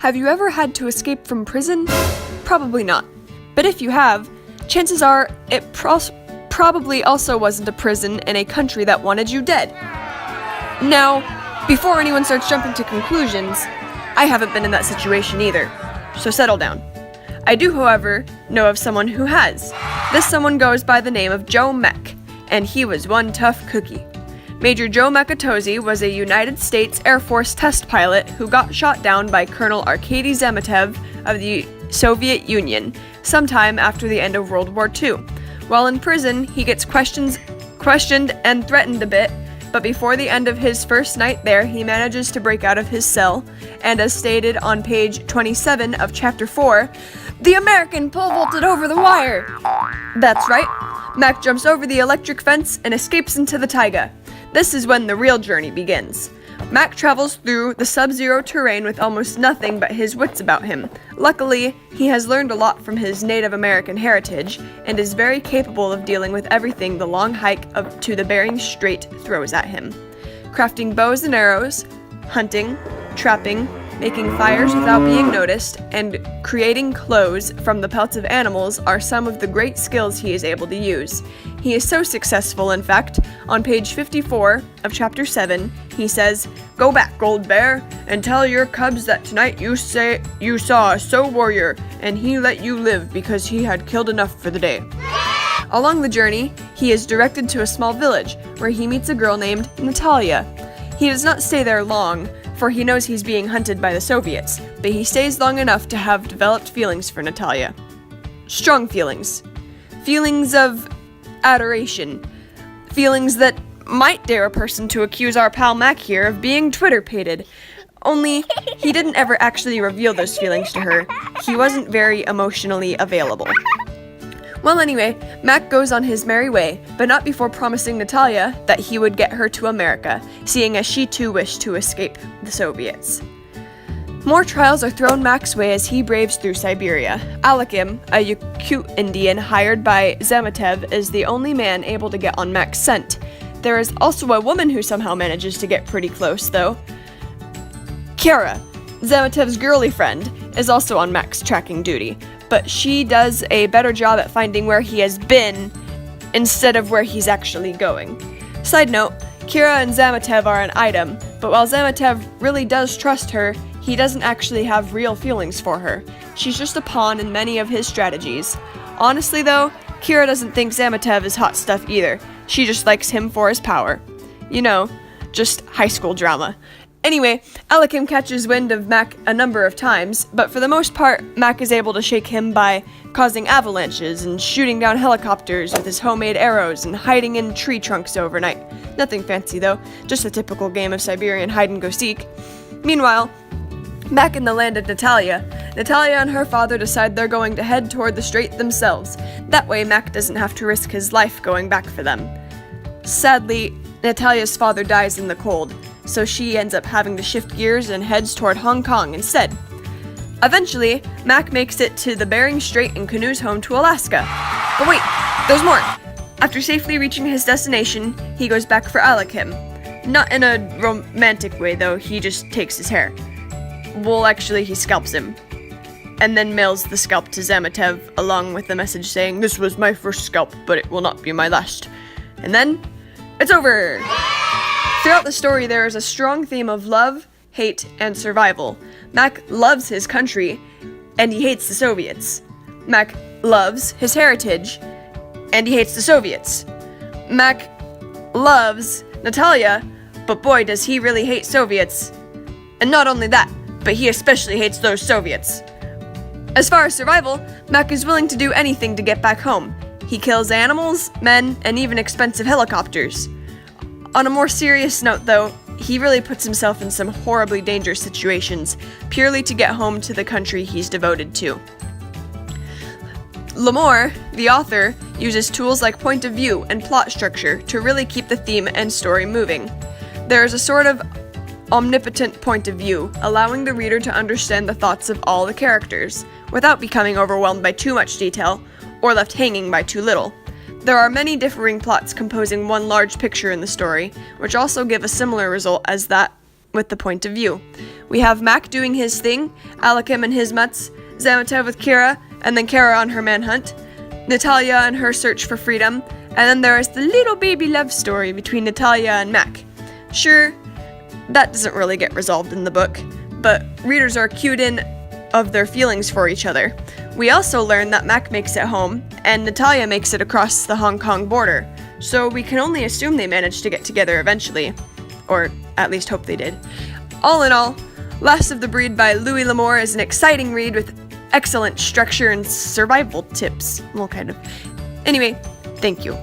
Have you ever had to escape from prison? Probably not. But if you have, chances are it probably also wasn't a prison in a country that wanted you dead. Now, before anyone starts jumping to conclusions, I haven't been in that situation either, so settle down. I do, however, know of someone who has. This someone goes by the name of Joe Mech, and he was one tough cookie. Major Joe Mekatozy was a United States Air Force test pilot who got shot down by Colonel Arkady Zametev of the Soviet Union sometime after the end of World War II. While in prison, he gets questioned and threatened a bit, but before the end of his first night there, he manages to break out of his cell, and as stated on page 27 of Chapter 4, the American pole vaulted over the wire! That's right, Mac jumps over the electric fence and escapes into the taiga. This is when the real journey begins. Mac travels through the sub-zero terrain with almost nothing but his wits about him. Luckily, he has learned a lot from his Native American heritage and is very capable of dealing with everything the long hike up to the Bering Strait throws at him. Crafting bows and arrows, hunting, trapping, making fires without being noticed, and creating clothes from the pelts of animals are some of the great skills he is able to use. He is so successful, in fact, on page 54 of Chapter 7, he says, "Go back, old bear, and tell your cubs that tonight you say you saw a Sioux warrior, and he let you live because he had killed enough for the day." Along the journey, he is directed to a small village, where he meets a girl named Natalia. He does not stay there long, for he knows he's being hunted by the Soviets, but he stays long enough to have developed feelings for Natalia. Strong feelings. Feelings of adoration. Feelings that might dare a person to accuse our pal Mac here of being Twitter-pated. Only, he didn't ever actually reveal those feelings to her. He wasn't very emotionally available. Well, anyway, Mac goes on his merry way, but not before promising Natalia that he would get her to America, seeing as she too wished to escape the Soviets. More trials are thrown Mac's way as he braves through Siberia. Alekim, a Yakut Indian hired by Zametev, is the only man able to get on Mac's scent. There is also a woman who somehow manages to get pretty close, though. Kara, Zametev's girly friend, is also on Mac's tracking duty, but she does a better job at finding where he has been instead of where he's actually going. Side note, Kira and Zametev are an item, but while Zametev really does trust her, he doesn't actually have real feelings for her. She's just a pawn in many of his strategies. Honestly though, Kira doesn't think Zametev is hot stuff either. She just likes him for his power. You know, just high school drama. Anyway, Alekim catches wind of Mac a number of times, but for the most part, Mac is able to shake him by causing avalanches and shooting down helicopters with his homemade arrows and hiding in tree trunks overnight. Nothing fancy though, just a typical game of Siberian hide-and-go-seek. Meanwhile, back in the land of Natalia and her father decide they're going to head toward the strait themselves. That way Mac doesn't have to risk his life going back for them. Sadly, Natalia's father dies in the cold, so she ends up having to shift gears and heads toward Hong Kong instead. Eventually, Mac makes it to the Bering Strait and canoes home to Alaska. But wait, there's more! After safely reaching his destination, he goes back for Alekim. Not in a romantic way though, he just takes his hair. Well, actually, he scalps him. And then mails the scalp to Zametev, along with a message saying, "This was my first scalp, but it will not be my last." And then, it's over! Throughout the story, there is a strong theme of love, hate, and survival. Mac loves his country, and he hates the Soviets. Mac loves his heritage, and he hates the Soviets. Mac loves Natalia, but boy does he really hate Soviets. And not only that, but he especially hates those Soviets. As far as survival, Mac is willing to do anything to get back home. He kills animals, men, and even expensive helicopters. On a more serious note though, he really puts himself in some horribly dangerous situations, purely to get home to the country he's devoted to. Lamore, the author, uses tools like point of view and plot structure to really keep the theme and story moving. There is a sort of omnipotent point of view, allowing the reader to understand the thoughts of all the characters, without becoming overwhelmed by too much detail, or left hanging by too little. There are many differing plots composing one large picture in the story, which also give a similar result as that with the point of view. We have Mac doing his thing, Alekim and his mutts, Zamotev with Kira, and then Kara on her manhunt, Natalia and her search for freedom, and then there is the little baby love story between Natalia and Mac. Sure, that doesn't really get resolved in the book, but readers are cued in of their feelings for each other. We also learn that Mac makes it home, and Natalia makes it across the Hong Kong border, so we can only assume they managed to get together eventually. Or at least hope they did. All in all, Last of the Breed by Louis L'Amour is an exciting read with excellent structure and survival tips. Well, kind of. Anyway, thank you.